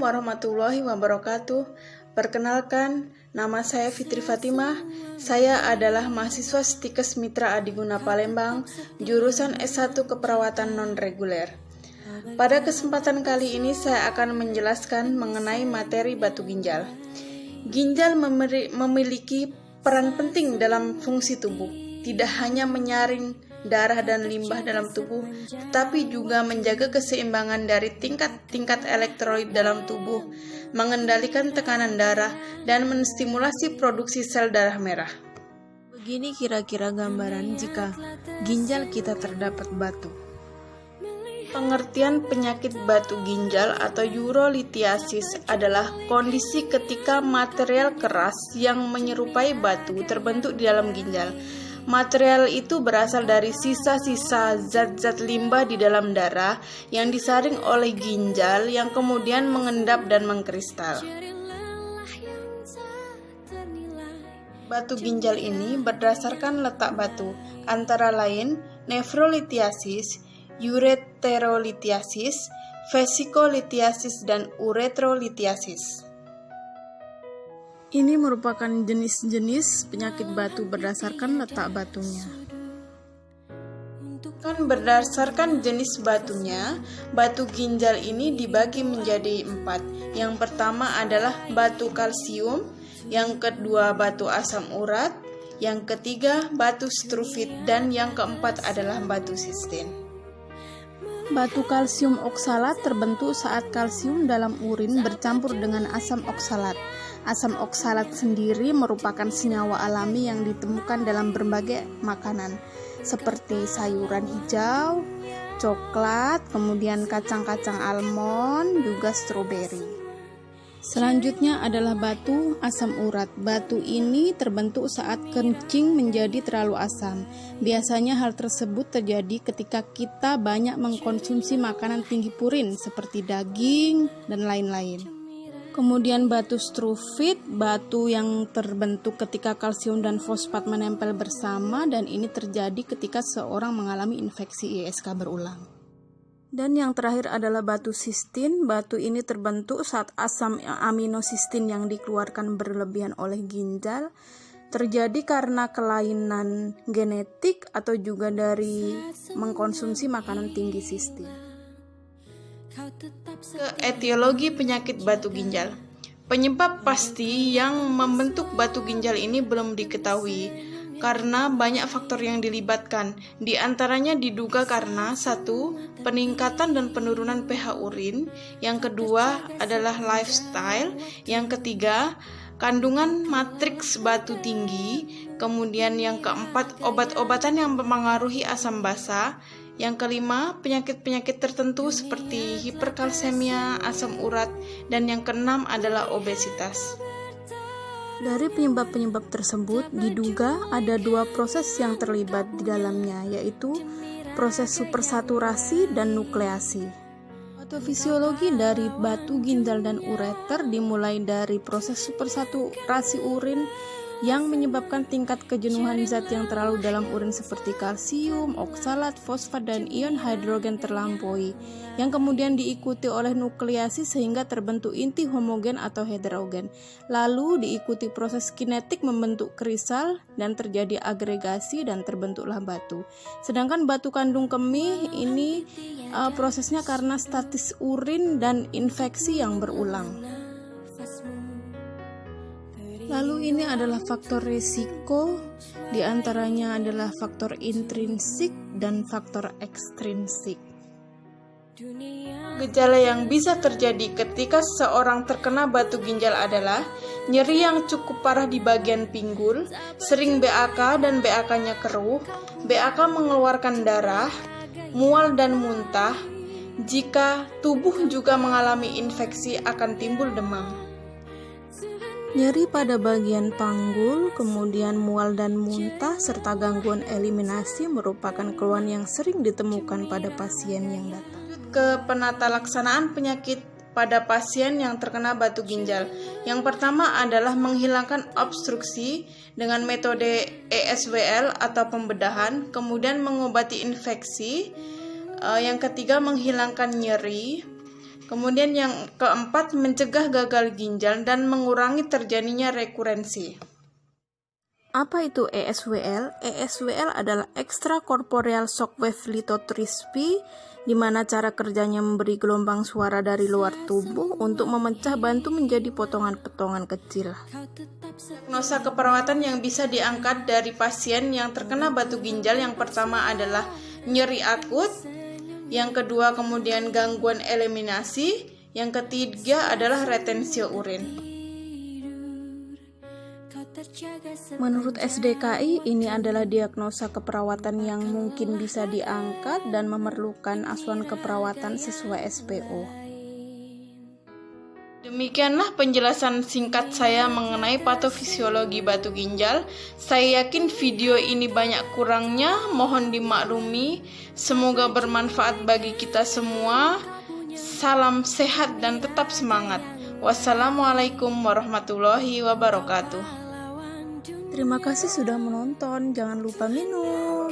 warahmatullahi wabarakatuh. Perkenalkan, nama saya Fitri Fatimah. Saya adalah mahasiswa Stikes Mitra Adiguna Palembang, jurusan S1 Keperawatan Non-Reguler. Pada kesempatan kali ini saya akan menjelaskan mengenai materi batu ginjal. Ginjal memiliki peran penting dalam fungsi tubuh, tidak hanya menyaring darah dan limbah dalam tubuh, tetapi juga menjaga keseimbangan dari tingkat-tingkat elektrolit dalam tubuh, mengendalikan tekanan darah, dan menstimulasi produksi sel darah merah. Begini kira-kira gambaran jika ginjal kita terdapat batu. Pengertian penyakit batu ginjal atau urolithiasis adalah kondisi ketika material keras yang menyerupai batu terbentuk di dalam ginjal. Material itu berasal dari sisa-sisa zat-zat limbah di dalam darah yang disaring oleh ginjal yang kemudian mengendap dan mengkristal. Batu ginjal ini berdasarkan letak batu, antara lain nefrolithiasis, ureterolithiasis, vesikolithiasis, dan uretrolithiasis. Ini merupakan jenis-jenis penyakit batu berdasarkan letak batunya. Berdasarkan jenis batunya, batu ginjal ini dibagi menjadi 4. Yang pertama adalah batu kalsium, yang kedua batu asam urat, yang ketiga batu struvit, dan yang keempat adalah batu sistin. Batu kalsium oksalat terbentuk saat kalsium dalam urin bercampur dengan asam oksalat. Asam oksalat sendiri merupakan senyawa alami yang ditemukan dalam berbagai makanan, seperti sayuran hijau, coklat, kemudian kacang-kacang almond, juga stroberi. Selanjutnya adalah batu asam urat. Batu ini terbentuk saat kencing menjadi terlalu asam. Biasanya hal tersebut terjadi ketika kita banyak mengkonsumsi makanan tinggi purin seperti daging dan lain-lain. Kemudian batu struvit, batu yang terbentuk ketika kalsium dan fosfat menempel bersama, dan ini terjadi ketika seorang mengalami infeksi ISK berulang. Dan yang terakhir adalah batu sistin. Batu ini terbentuk saat asam aminosistin yang dikeluarkan berlebihan oleh ginjal terjadi karena kelainan genetik atau juga dari mengkonsumsi makanan tinggi sistin. Ke etiologi penyakit batu ginjal. Penyebab pasti yang membentuk batu ginjal ini belum diketahui karena banyak faktor yang dilibatkan. Di antaranya diduga karena 1. Peningkatan dan penurunan pH urin, yang kedua adalah lifestyle, yang ketiga kandungan matriks batu tinggi, kemudian yang keempat obat-obatan yang mempengaruhi asam basa, yang kelima penyakit-penyakit tertentu seperti hiperkalsemia, asam urat, dan yang keenam adalah obesitas. Dari penyebab-penyebab tersebut diduga ada 2 proses yang terlibat di dalamnya, yaitu proses supersaturasi dan nukleasi. Patofisiologi dari batu ginjal dan ureter dimulai dari proses supersaturasi urin yang menyebabkan tingkat kejenuhan zat yang terlalu dalam urin seperti kalsium, oksalat, fosfat, dan ion hidrogen terlampaui, yang kemudian diikuti oleh nukleasi sehingga terbentuk inti homogen atau heterogen. Lalu diikuti proses kinetik membentuk kristal dan terjadi agregasi dan terbentuklah batu. Sedangkan batu kandung kemih ini prosesnya karena statis urin dan infeksi yang berulang. Lalu ini adalah faktor risiko, diantaranya adalah faktor intrinsik dan faktor ekstrinsik. Gejala yang bisa terjadi ketika seseorang terkena batu ginjal adalah nyeri yang cukup parah di bagian pinggul, sering BAK dan BAK-nya keruh, BAK mengeluarkan darah, mual dan muntah. Jika tubuh juga mengalami infeksi akan timbul demam. Nyeri pada bagian panggul, kemudian mual dan muntah, serta gangguan eliminasi merupakan keluhan yang sering ditemukan pada pasien yang datang. Ke penata laksanaan penyakit pada pasien yang terkena batu ginjal. Yang pertama adalah menghilangkan obstruksi dengan metode ESWL atau pembedahan, kemudian mengobati infeksi. Yang ketiga menghilangkan nyeri. Kemudian yang keempat, mencegah gagal ginjal dan mengurangi terjadinya rekurensi. Apa itu ESWL? ESWL adalah extracorporeal shockwave lithotripsy, di mana cara kerjanya memberi gelombang suara dari luar tubuh untuk memecah batu menjadi potongan-potongan kecil. Diagnosa keperawatan yang bisa diangkat dari pasien yang terkena batu ginjal yang pertama adalah nyeri akut, yang kedua kemudian gangguan eliminasi, yang ketiga adalah retensio urin. Menurut SDKI, ini adalah diagnosa keperawatan yang mungkin bisa diangkat dan memerlukan asuhan keperawatan sesuai SPO. Demikianlah penjelasan singkat saya mengenai patofisiologi batu ginjal. Saya yakin video ini banyak kurangnya, mohon dimaklumi. Semoga bermanfaat bagi kita semua. Salam sehat dan tetap semangat. Wassalamualaikum warahmatullahi wabarakatuh. Terima kasih sudah menonton. Jangan lupa minum.